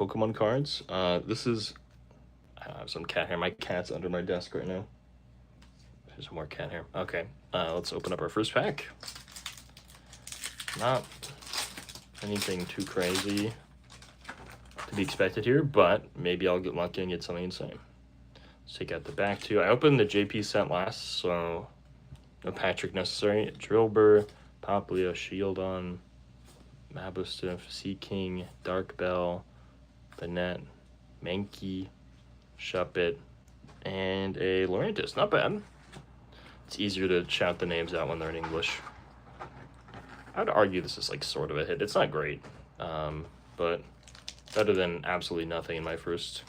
Pokemon cards. This is I have some cat hair. My cat's under my desk right now. There's more cat hair. Okay, let's open up our first pack. Not anything too crazy to be expected here, but maybe I'll get lucky and get something insane. Let's take out the back two. I opened the JP set last, so no Patrick necessary. Drillbur, Popplio, Shieldon, Mabustiff, Seaking, Dark Bell, Banette, Mankey, Shuppet, and a Lurantis. Not bad. It's easier to shout the names out when they're in English. I would argue this is like sort of a hit. It's not great, but better than absolutely nothing in my first.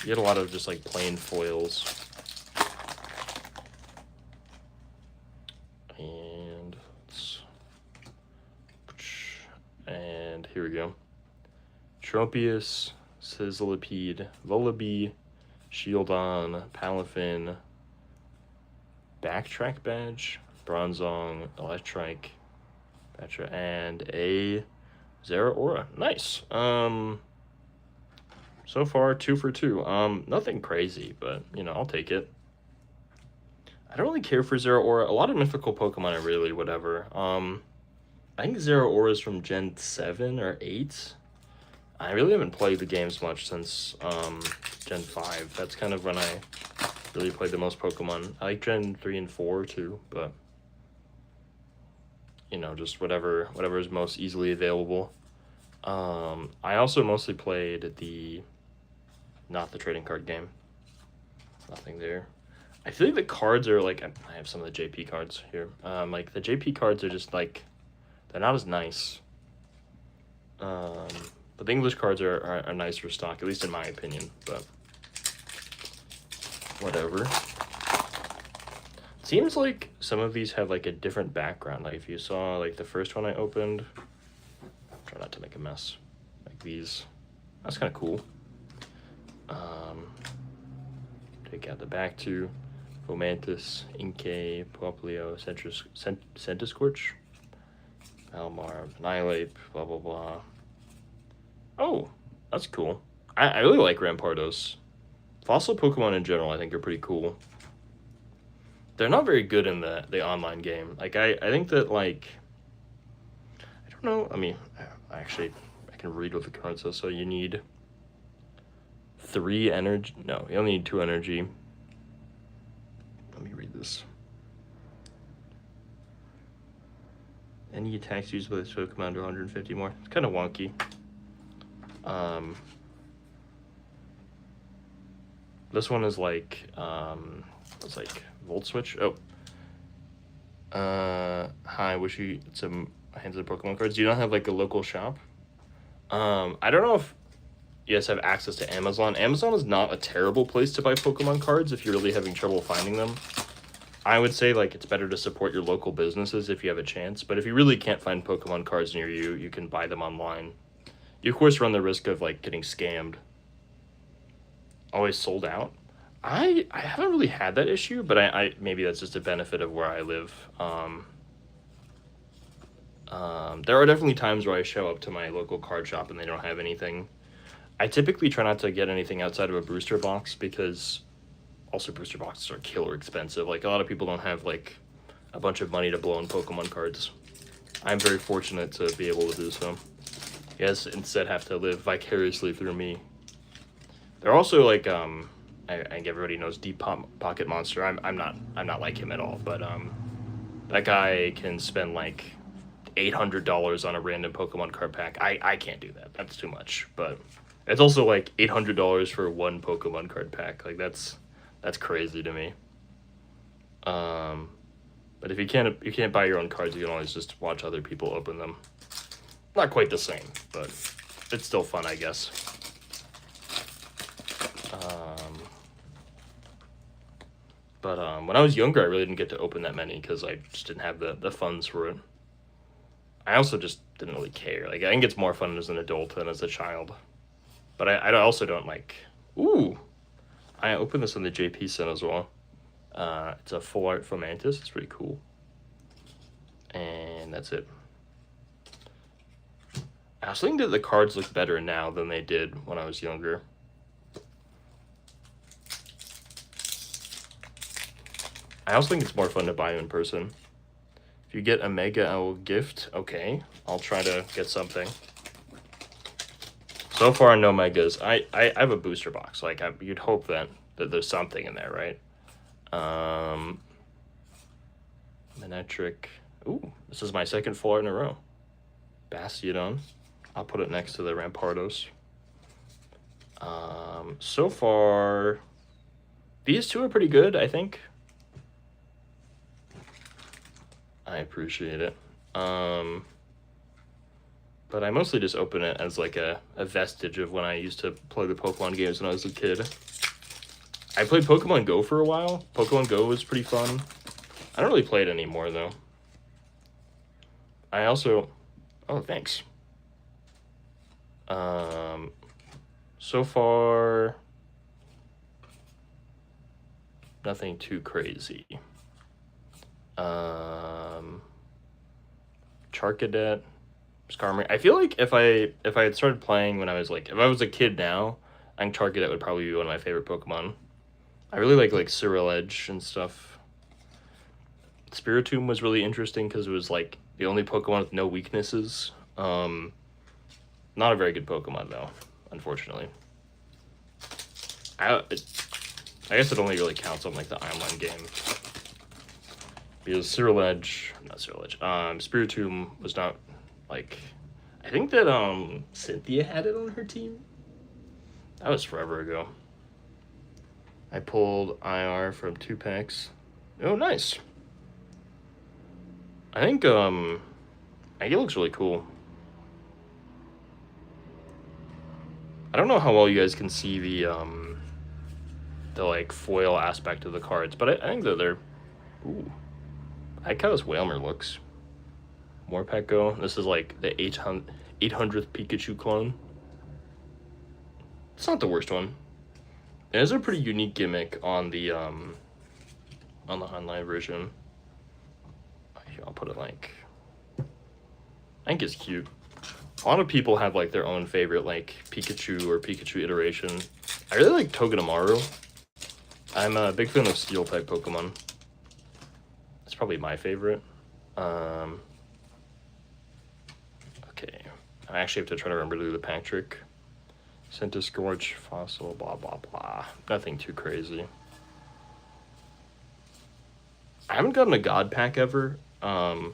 You get a lot of just like plain foils. And here we go. Tropius, Sizzlipede, Volibee, Shieldon, Palafin, Backtrack Badge, Bronzong, Electrike, Batra, and a Zeraora. Nice. So far 2 for 2. Nothing crazy, but you know, I'll take it. I don't really care for Zeraora. A lot of mythical Pokemon are really whatever. I think Zeraora is from Gen 7 or 8. I really haven't played the games much since Gen 5. That's kind of when I really played the most Pokemon. I like Gen 3 and 4 too, but you know, just whatever is most easily available. I also mostly played not the trading card game. Nothing there. I feel like the cards are like, I have some of the JP cards here. Like the JP cards are just like, they're not as nice. But the English cards are nicer stock, at least in my opinion, but whatever. Seems like some of these have like a different background. Like if you saw like the first one I opened, try not to make a mess. Like these, that's kind of cool. Take out the back two. Fomantis, Inkay, Popplio, Centiskorch, Almar, Annihilate, blah blah blah. Oh, that's cool. I really like Rampardos. Fossil Pokemon in general I think are pretty cool. They're not very good in the online game. Like I think that like, I don't know, I mean, actually I can read what the card says. So you need 3 energy, no, you only need 2 energy. Let me read this. Any attacks used by this Pokemon to 150 more. It's kind of wonky. This one is like, it's like Volt Switch. Oh. Hi, wish you some hands of Pokemon cards. Do you not have like a local shop? I don't know if you guys have access to Amazon. Amazon is not a terrible place to buy Pokemon cards if you're really having trouble finding them. I would say like it's better to support your local businesses if you have a chance, but if you really can't find Pokemon cards near you, you can buy them online. You of course run the risk of like getting scammed. Always sold out. I haven't really had that issue, but I maybe that's just a benefit of where I live. There are definitely times where I show up to my local card shop and they don't have anything. I typically try not to get anything outside of a booster box because also booster boxes are killer expensive. Like a lot of people don't have like a bunch of money to blow on Pokemon cards. I'm very fortunate to be able to do so. You guys instead have to live vicariously through me. They're also like I think everybody knows Deep Pocket Monster. I'm not like him at all, but that guy can spend like $800 on a random Pokemon card pack. I can't do that. That's too much. But it's also like $800 for one Pokemon card pack. Like that's crazy to me. But if you can't buy your own cards, you can always just watch other people open them. Not quite the same, but it's still fun, I guess. When I was younger, I really didn't get to open that many because I just didn't have the funds for it. I also just didn't really care. Like I think it's more fun as an adult than as a child. But I also don't like. Ooh, I opened this in the JP set as well. It's a full art Fomantis. It's pretty cool. And that's it. I was thinking that the cards look better now than they did when I was younger. I also think it's more fun to buy in person. If you get a Mega Owl gift, okay, I'll try to get something. So far, no Megas. I have a booster box. Like, you'd hope that there's something in there, right? Manectric. Ooh, this is my second full art in a row. Bastiodon. I'll put it next to the Rampardos. So far, these two are pretty good, I think. I appreciate it. But I mostly just open it as like a vestige of when I used to play the Pokemon games when I was a kid. I played Pokemon Go for a while. Pokemon Go was pretty fun. I don't really play it anymore, though. I also... Oh, thanks. So far... Nothing too crazy. Charcadet, Skarmory. I feel like if I had started playing when I was like, if I was a kid now, I think Charcadet would probably be one of my favorite Pokemon. I really like Cyriledge and stuff. Spiritomb was really interesting because it was like the only Pokemon with no weaknesses. Not a very good Pokemon though, unfortunately. I guess it only really counts on like the online game. Because Spiritomb was not, like, I think that, Cynthia had it on her team. That was forever ago. I pulled IR from 2 packs. Oh, nice. I think, it looks really cool. I don't know how well you guys can see the like, foil aspect of the cards, but I think that they're, ooh. I like how this Wailmer looks. Morpeko. This is like the 800th Pikachu clone. It's not the worst one. It is a pretty unique gimmick on the online version. I'll put it like... I think it's cute. A lot of people have like their own favorite like Pikachu or Pikachu iteration. I really like Togedemaru. I'm a big fan of Steel type Pokemon. It's probably my favorite. Okay. I actually have to try to remember to do the pack trick. Centiskorch, Fossil, blah, blah, blah. Nothing too crazy. I haven't gotten a God pack ever. I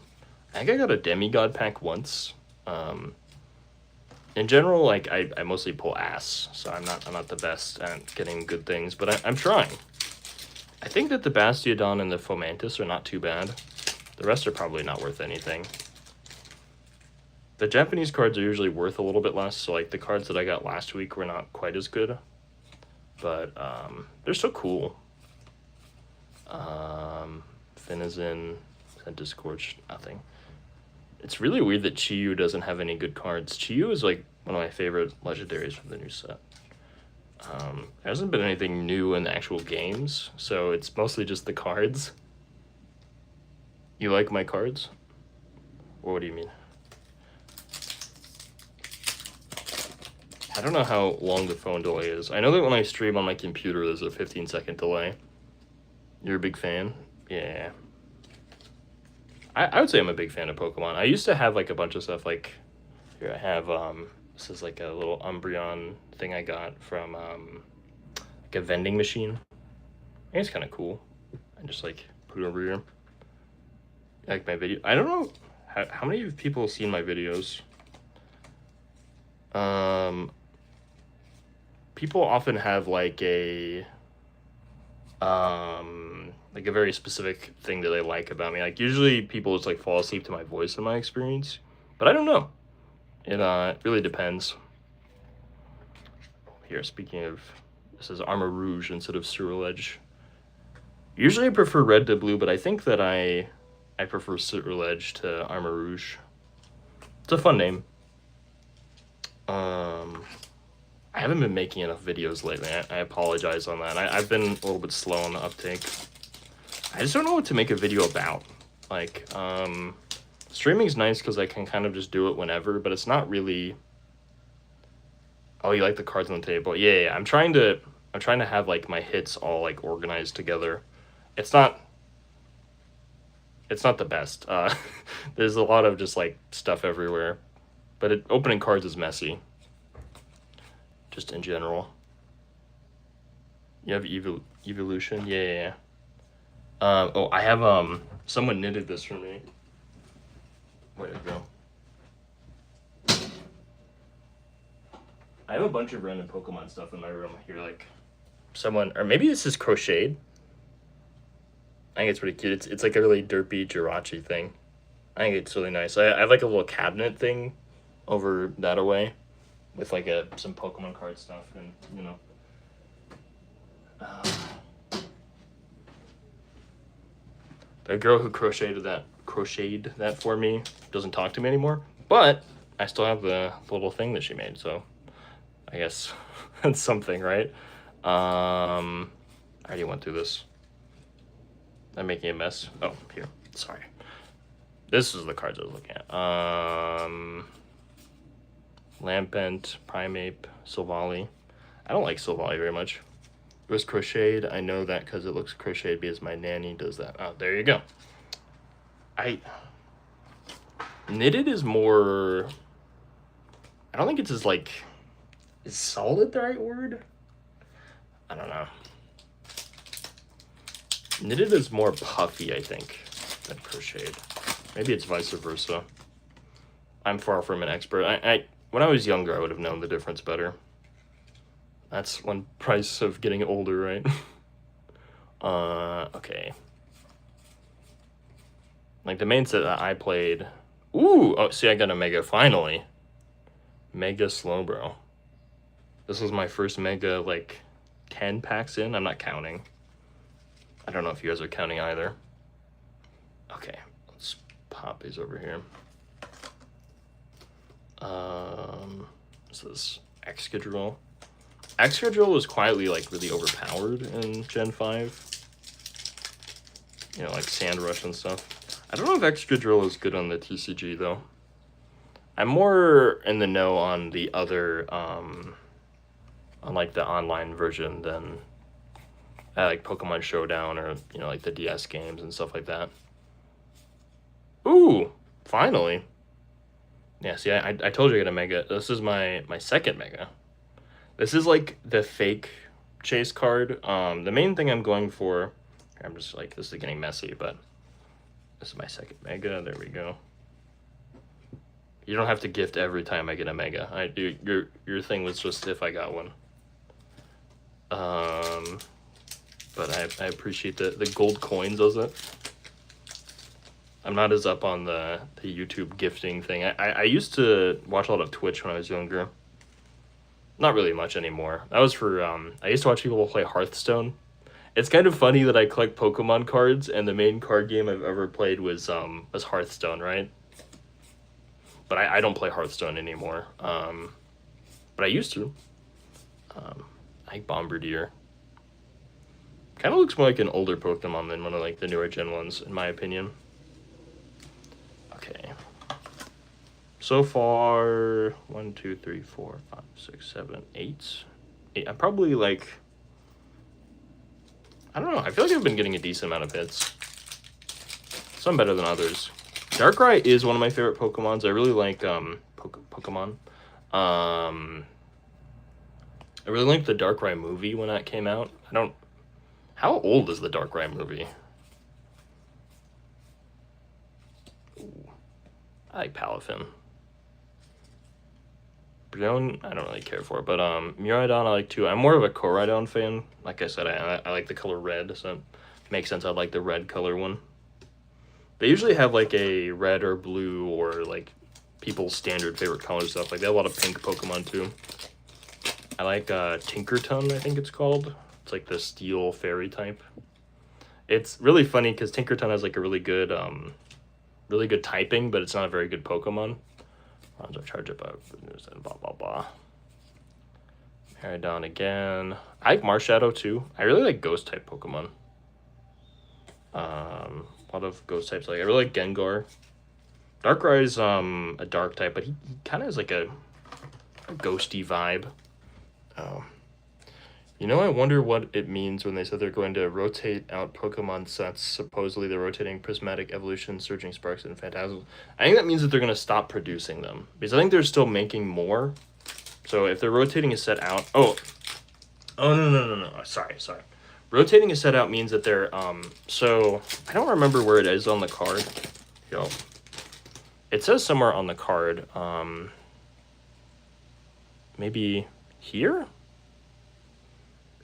think I got a Demigod pack once. In general, like, I mostly pull ass, so I'm not the best at getting good things, but I'm trying. I think that the Bastiodon and the Fomantis are not too bad. The rest are probably not worth anything. The Japanese cards are usually worth a little bit less, so like the cards that I got last week were not quite as good. But they're so cool. Finizen, Centiskorch, nothing. It's really weird that Chi-Yu doesn't have any good cards. Chi-Yu is like one of my favorite legendaries from the new set. There hasn't been anything new in the actual games, so it's mostly just the cards. You like my cards? Or what do you mean? I don't know how long the phone delay is. I know that when I stream on my computer, there's a 15-second delay. You're a big fan? Yeah. I would say I'm a big fan of Pokemon. I used to have like a bunch of stuff like, here I have, this is like a little Umbreon thing I got from like a vending machine. I think it's kind of cool. I just like put it over here. Like my video. I don't know how many people have seen my videos. People often have like a very specific thing that they like about me. Like usually people just like fall asleep to my voice in my experience, but I don't know. It really depends. Here, speaking of, this is Armor Rouge instead of Cyriledge. Usually I prefer red to blue, but I think that I prefer Cyriledge to Armor Rouge. It's a fun name. I haven't been making enough videos lately. I apologize on that. I've been a little bit slow on the uptake. I just don't know what to make a video about. Like, Streaming's nice because I can kind of just do it whenever, but it's not really. Oh, you like the cards on the table? Yeah. I'm trying to have like my hits all like organized together. It's not the best. There's a lot of just like stuff everywhere, but opening cards is messy. Just in general. You have evolution, yeah. Oh, I have someone knitted this for me. Where'd it go? I have a bunch of random Pokemon stuff in my room here, like someone, or maybe this is crocheted. I think it's pretty cute. It's like a really derpy Jirachi thing. I think it's really nice. I have like a little cabinet thing over that away with like some Pokemon card stuff, and you know. The girl who crocheted that for me doesn't talk to me anymore, but I still have the little thing that she made, so I guess that's something, right? I already went through this. I'm making a mess. Oh, here. Sorry. This is the cards I was looking at. Lampent, Primeape, Silvally. I don't like Silvally very much. It was crocheted. I know that because it looks crocheted because my nanny does that. Oh, there you go. Knitted is more. I don't think it's as like. Is solid the right word? I don't know. Knitted is more puffy, I think, than crocheted. Maybe it's vice versa. I'm far from an expert. When I was younger, I would have known the difference better. That's one price of getting older, right? Okay. Like the main set that I played. Ooh, oh, see, I got a Mega finally. Mega Slowbro. This was my first Mega, like, 10 packs in. I'm not counting. I don't know if you guys are counting either. Okay, let's pop these over here. This is Excadrill. Excadrill was quietly, like, really overpowered in Gen 5. You know, like Sandrush and stuff. I don't know if Excadrill is good on the TCG, though. I'm more in the know on the other, on, like, the online version than like Pokemon Showdown or, you know, like the DS games and stuff like that. Ooh, finally. Yeah, see, I told you I got a Mega. This is my second Mega. This is like the fake chase card. The main thing I'm going for, I'm just like, this is getting messy, but this is my second Mega. There we go. You don't have to gift every time I get a Mega. I do. Your thing was just if I got one. But I appreciate the gold coins, does it? I'm not as up on the YouTube gifting thing. I used to watch a lot of Twitch when I was younger. Not really much anymore. That was for, I used to watch people play Hearthstone. It's kind of funny that I collect Pokemon cards, and the main card game I've ever played was Hearthstone, right? But I don't play Hearthstone anymore. But I used to. I like Bombardier. Kind of looks more like an older Pokemon than one of like the newer gen ones, in my opinion. Okay. So far, 1, 2, 3, 4, 5, 6, 7, 8. I'm probably like, I don't know. I feel like I've been getting a decent amount of hits. Some better than others. Darkrai is one of my favorite Pokemons. I really like Pokemon. I really liked the Darkrai movie when that came out. How old is the Darkrai movie? Ooh, I like Palafin. Brion, I don't really care for, but Miraidon I like too. I'm more of a Koraidon fan. Like I said, I like the color red, so it makes sense I like the red color one. They usually have like a red or blue or like people's standard favorite color stuff. Like they have a lot of pink Pokemon too. I like Tinkerton, I think it's called. It's like the steel fairy type. It's really funny because Tinkerton has like a really good typing, but it's not a very good Pokemon. Runs our charge up, blah blah blah. Miraidon again. I like Marshadow too. I really like ghost type Pokemon. A lot of ghost types. Like I really like Gengar. Darkrai's a dark type, but he kind of has like a ghosty vibe. Oh. You know, I wonder what it means when they said they're going to rotate out Pokemon sets. Supposedly they're rotating Prismatic Evolution, Surging Sparks, and Phantasmal. I think that means that they're going to stop producing them. Because I think they're still making more. So if they're rotating a set out... Oh, no. Sorry. Rotating a set out means that they're... So, I don't remember where it is on the card. Yo. It says somewhere on the card. Maybe here?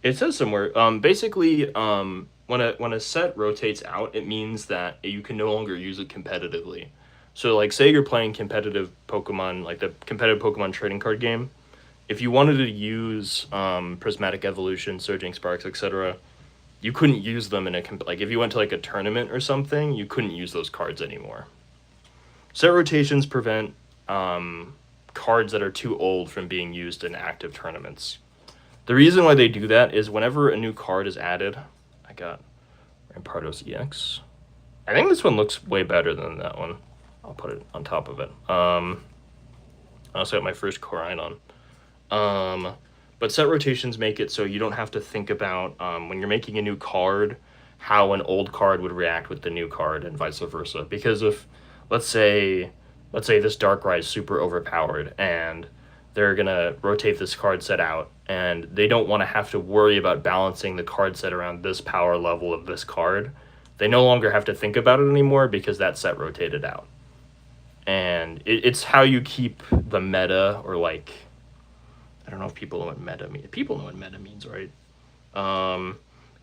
It says somewhere. Basically, when a set rotates out, it means that you can no longer use it competitively. So, like, say you're playing competitive Pokemon, like the competitive Pokemon trading card game. If you wanted to use Prismatic Evolution, Surging Sparks, etc., you couldn't use them in a like if you went to like a tournament or something, you couldn't use those cards anymore. Set rotations prevent cards that are too old from being used in active tournaments. The reason why they do that is whenever a new card is added, I got Rampardos EX. I think this one looks way better than that one. I'll put it on top of it. I also got my first Koraidon. But set rotations make it so you don't have to think about when you're making a new card, how an old card would react with the new card and vice versa. Because if, let's say this Darkrai is super overpowered and they're going to rotate this card set out and they don't want to have to worry about balancing the card set around this power level of this card, they no longer have to think about it anymore because that set rotated out. And it's how you keep the meta, or like, I don't know if people know what meta means. People know what meta means, right?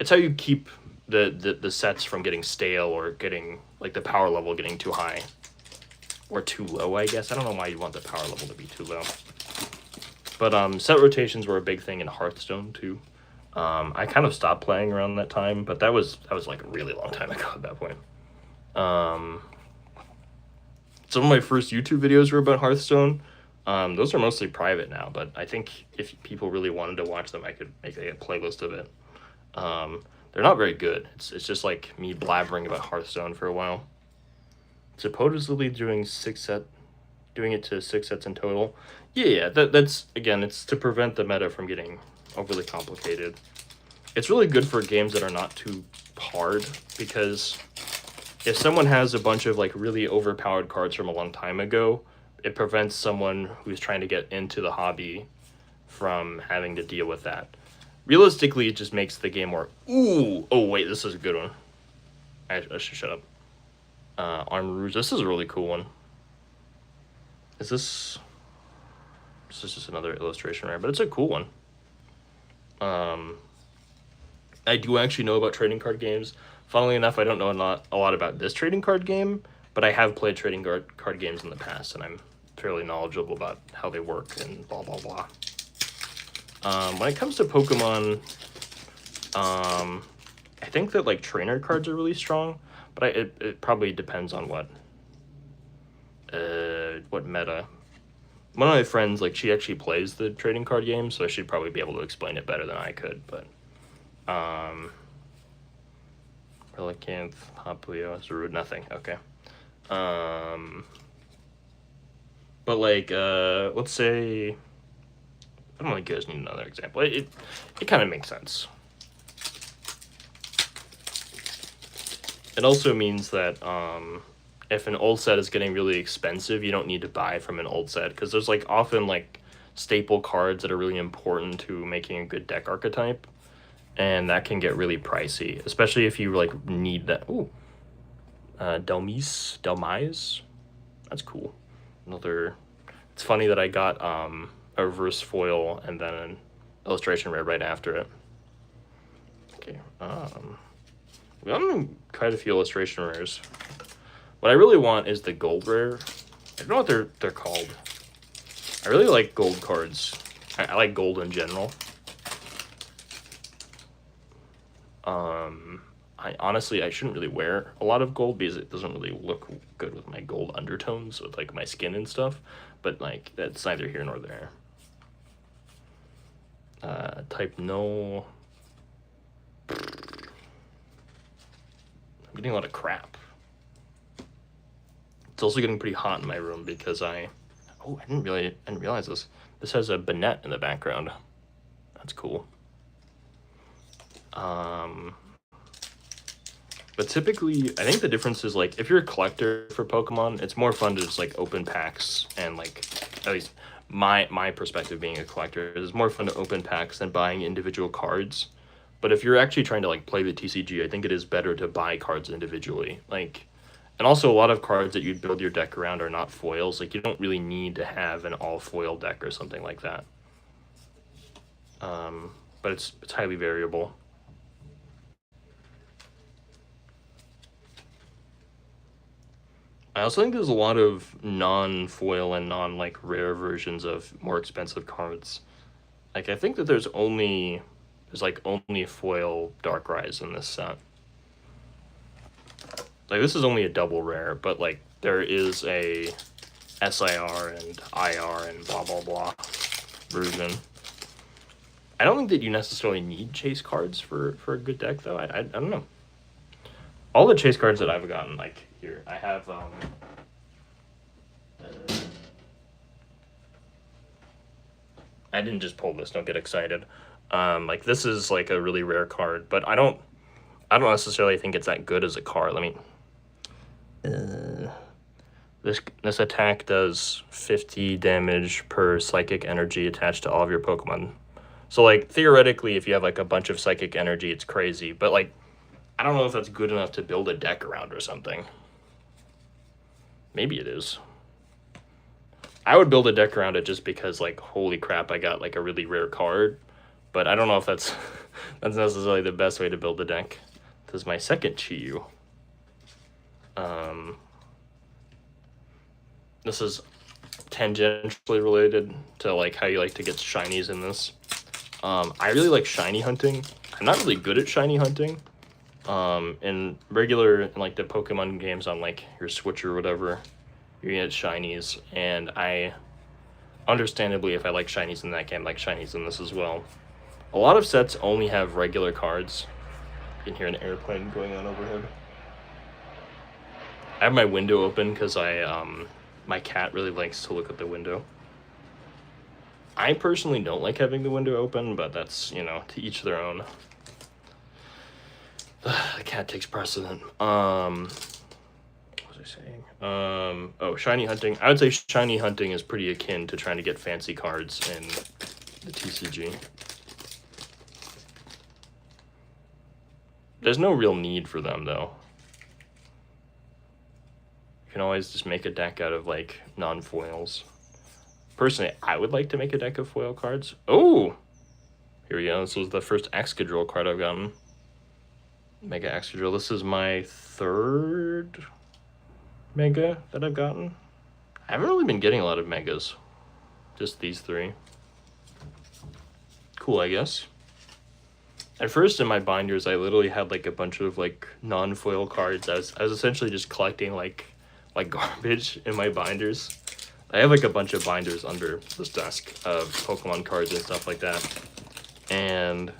It's how you keep the sets from getting stale or getting, like, the power level getting too high. Or too low, I guess. I don't know why you want the power level to be too low. But set rotations were a big thing in Hearthstone, too. I kind of stopped playing around that time, but that was like a really long time ago at that point. Some of my first YouTube videos were about Hearthstone. Those are mostly private now, but I think if people really wanted to watch them, I could make a playlist of it. They're not very good. It's just like me blabbering about Hearthstone for a while. Supposedly doing it to 6 sets in total. Yeah, that's, again, it's to prevent the meta from getting overly complicated. It's really good for games that are not too hard, because if someone has a bunch of like really overpowered cards from a long time ago, it prevents someone who's trying to get into the hobby from having to deal with that. Realistically, it just makes the game more... Ooh! Oh, wait, this is a good one. I should shut up. Armarouge. This is a really cool one. Is this... This is just another illustration rare, but it's a cool one. I do actually know about trading card games. Funnily enough, I don't know a lot about this trading card game, but I have played trading card games in the past, and I'm fairly knowledgeable about how they work and blah, blah, blah. When it comes to Pokemon, I think that, like, trainer cards are really strong, but it probably depends on what meta. One of my friends, like, she actually plays the trading card game, so she'd probably be able to explain it better than I could, but... Relicanth, Hoplio, Zarude, nothing. Okay. But like, let's say, I don't know if you guys need another example. It kind of makes sense. It also means that if an old set is getting really expensive, you don't need to buy from an old set, because there's like often like staple cards that are really important to making a good deck archetype. And that can get really pricey, especially if you like need that. Ooh, Delmise, that's cool. Another. It's funny that I got a reverse foil and then an illustration rare right after it. Okay, we got quite a few illustration rares. What I really want is the gold rare. I don't know what they're called. I really like gold cards. I like gold in general. I shouldn't really wear a lot of gold because it doesn't really look good with my gold undertones with like my skin and stuff, but like that's neither here nor there. Type no. I'm getting a lot of crap. It's also getting pretty hot in my room because I didn't realize this. This has a Banette in the background. That's cool. But typically, I think the difference is, like, if you're a collector for Pokemon, it's more fun to just, like, open packs and, like, at least my perspective being a collector, it's more fun to open packs than buying individual cards. But if you're actually trying to, like, play the TCG, I think it is better to buy cards individually. Like, and also a lot of cards that you'd build your deck around are not foils. Like, you don't really need to have an all-foil deck or something like that. But it's highly variable. I also think there's a lot of non-foil and non-like rare versions of more expensive cards. Like, I think that there's only foil Darkrai in this set. Like, this is only a double rare, but like there is a SIR and IR and blah blah blah version. I don't think that you necessarily need chase cards for a good deck though. I don't know. All the chase cards that I've gotten, like here, I have I didn't just pull this, don't get excited. Like this is like a really rare card, but I don't necessarily think it's that good as a card. Let me this attack does 50 damage per psychic energy attached to all of your Pokemon. So like theoretically if you have like a bunch of psychic energy, it's crazy, but like I don't know if that's good enough to build a deck around or something. Maybe it is. I would build a deck around it just because, like, holy crap, I got like a really rare card. But I don't know if that's that's necessarily the best way to build a deck. This is my second Chi-Yu. This is tangentially related to like how you like to get shinies in this. I really like shiny hunting. I'm not really good at shiny hunting. In like the Pokemon games on like your Switch or whatever, you get shinies, and I understandably, if I like shinies in that game, I like shinies in this as well. A lot of sets only have regular cards. You can hear an airplane going on overhead. I have my window open because my cat really likes to look at the window. I personally don't like having the window open, but that's, you know, to each their own. The cat takes precedent. What was I saying? Oh, shiny hunting. I would say shiny hunting is pretty akin to trying to get fancy cards in the TCG. There's no real need for them, though. You can always just make a deck out of, like, non-foils. Personally, I would like to make a deck of foil cards. Oh! Here we go. This was the first Excadrill card I've gotten. Mega Excadrill. This is my third Mega that I've gotten. I haven't really been getting a lot of Megas. Just these three. Cool, I guess. At first in my binders, I literally had like a bunch of like non-foil cards. I was essentially just collecting like garbage in my binders. I have like a bunch of binders under this desk of Pokemon cards and stuff like that. And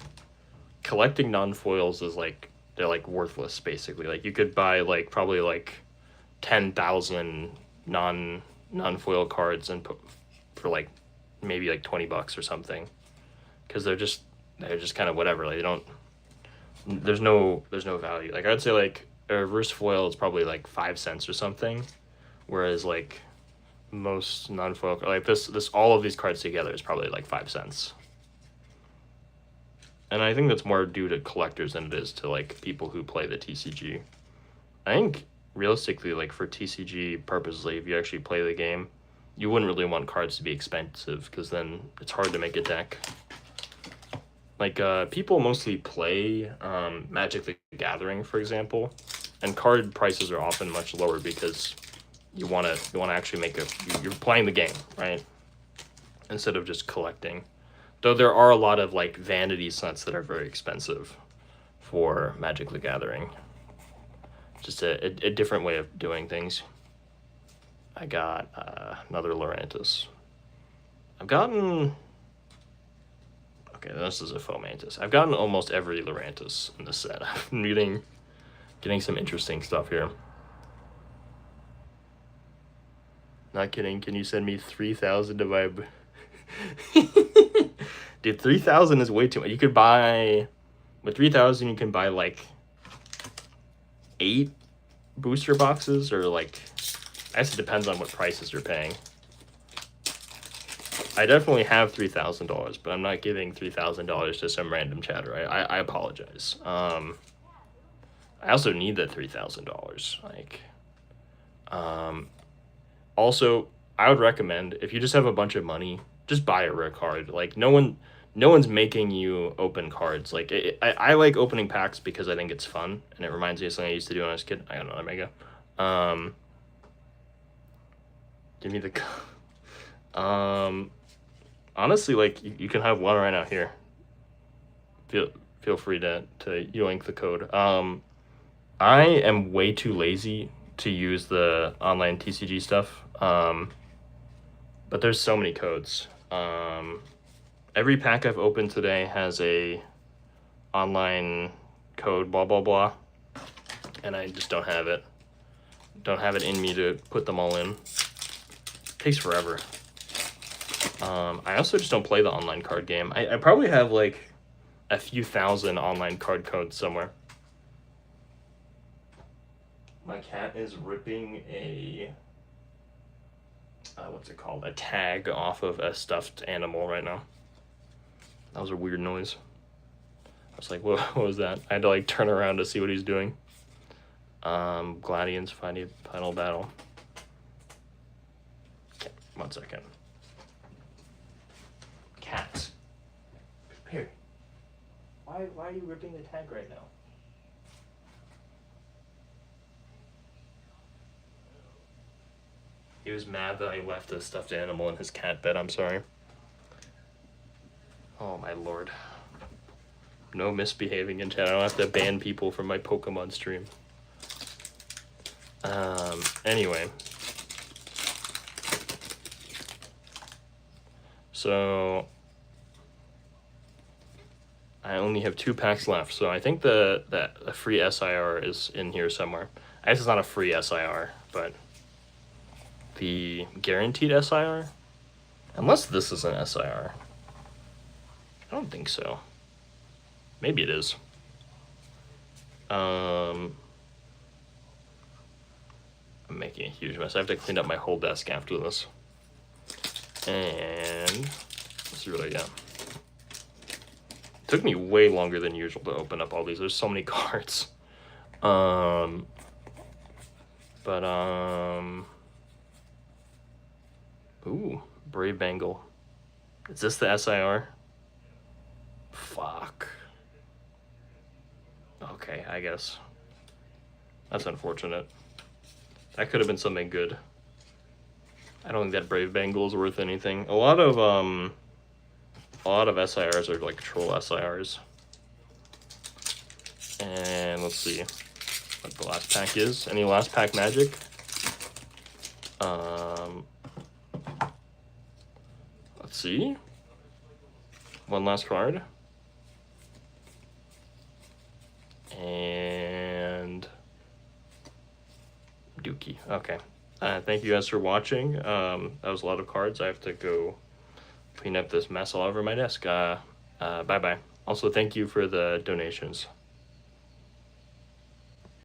collecting non-foils is like, they're like worthless basically. Like you could buy like probably like 10,000 non-foil cards and for like maybe like $20 or something, because they're just kind of whatever. Like they don't, there's no value. Like I'd say like a reverse foil is probably like 5 cents or something, whereas like most non-foil, like this all of these cards together is probably like 5 cents. And I think that's more due to collectors than it is to like people who play the TCG. I think realistically, like for TCG purposes, if you actually play the game, you wouldn't really want cards to be expensive because then it's hard to make a deck. Like people mostly play Magic the Gathering, for example, and card prices are often much lower because you want to actually you're playing the game, right? Instead of just collecting. Though there are a lot of like vanity sets that are very expensive for Magic the Gathering. Just a different way of doing things. I got another Lurantis. I've gotten... Okay, this is a Fomantis. I've gotten almost every Lurantis in this set. I'm getting some interesting stuff here. Not kidding. Can you send me 3,000 to buy? Dude, 3,000 is way too much. You could buy with 3,000. You can buy like 8 booster boxes, or like, I guess it depends on what prices you're paying. I definitely have $3,000, but I'm not giving $3,000 to some random chatter. I apologize. I also need that $3,000. Like, also, I would recommend, if you just have a bunch of money, just buy a rare card. Like, no one's making you open cards. Like, I like opening packs because I think it's fun, and it reminds me of something I used to do when I was a kid. I got another mega. Give me the... honestly, like, you can have one right now here. Feel free to yoink the code. I am way too lazy to use the online TCG stuff. But there's so many codes. Every pack I've opened today has a online code, blah blah blah, and I just don't have it. Don't have it in me to put them all in. It takes forever. I also just don't play the online card game. I probably have like a few thousand online card codes somewhere. My cat is ripping a what's it called? A tag off of a stuffed animal right now. That was a weird noise. I was like, what was that? I had to like turn around to see what he's doing. Gladians final battle. Okay, 1 second. Cat. Here. Why are you ripping the tag right now? He was mad that I left a stuffed animal in his cat bed. I'm sorry. Oh my lord. No misbehaving in chat. I don't have to ban people from my Pokemon stream. Anyway. So I only have 2 packs left, so I think the free SIR is in here somewhere. I guess it's not a free SIR, but the guaranteed SIR? Unless this is an SIR. I don't think so. Maybe it is. I'm making a huge mess. I have to clean up my whole desk after this. And let's see what I got. It took me way longer than usual to open up all these. There's so many cards. Ooh, Brave Bengal. Is this the SIR? Fuck. Okay, I guess. That's unfortunate. That could have been something good. I don't think that Brave Bengal is worth anything. A lot of SIRs are like troll SIRs. And let's see what the last pack is. Any last pack magic? Let's see. One last card. And Dookie. Okay. Thank you guys for watching. That was a lot of cards. I have to go clean up this mess all over my desk. Bye-bye. Also, thank you for the donations.